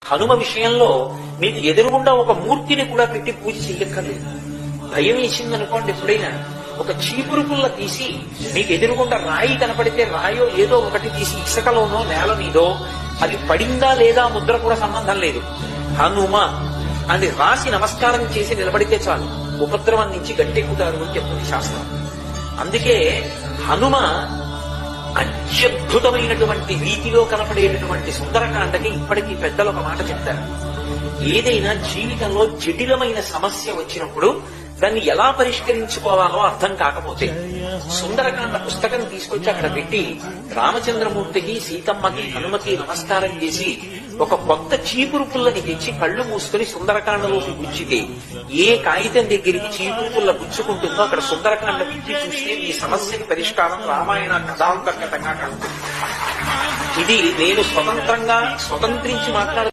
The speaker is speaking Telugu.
హనుమ విషయంలో మీకు ఎదురుగుండా ఒక మూర్తిని కూడా పెట్టి పూజ చెయ్యక్కర్లేదు. భయం వేసిందనుకోండి, ఎప్పుడైనా ఒక చీపురు పుల్ల తీసి మీకు ఎదురుగుండా రాయి కనపడితే రాయో ఏదో ఒకటి తీసి ఇసుకలోనో నేల మీదో అది పడిందా లేదా ముద్ర కూడా సంబంధం లేదు, హనుమ అని రాసి నమస్కారం చేసి నిలబడితే చాలు, ఉపద్రవం నుంచి గట్టెక్కుతారు అని చెప్తుంది శాస్త్రం. అందుకే హనుమ అత్యద్భుతమైనటువంటి రీతిలో కనపడేటటువంటి సుందరకాండకి ఇప్పటికీ పెద్దలు ఒక మాట చెప్తారు. ఏదైనా జీవితంలో జటిలమైన సమస్య వచ్చినప్పుడు దాన్ని ఎలా పరిష్కరించుకోవాలో అర్థం కాకపోతే సుందరకాండ పుస్తకం తీసుకొచ్చి అక్కడ పెట్టి రామచంద్రమూర్తికి, సీతమ్మకి, హనుమకి నమస్కారం చేసి ఒక కొత్త చీపురు పుల్లని తెచ్చి కళ్ళు మూసుకుని సుందరకాండలోకి గుచ్చితే ఏ కాగితం దగ్గరికి చీపురు పుల్ల గుచ్చుకుంటుందో అక్కడ సుందరకాండ విచ్చి చూస్తే ఈ సమస్యకి పరిష్కారం రామాయణ కథాంతర్గతంగా కలుగుతుంది. ఇది నేను స్వతంత్రించి మాట్లాడు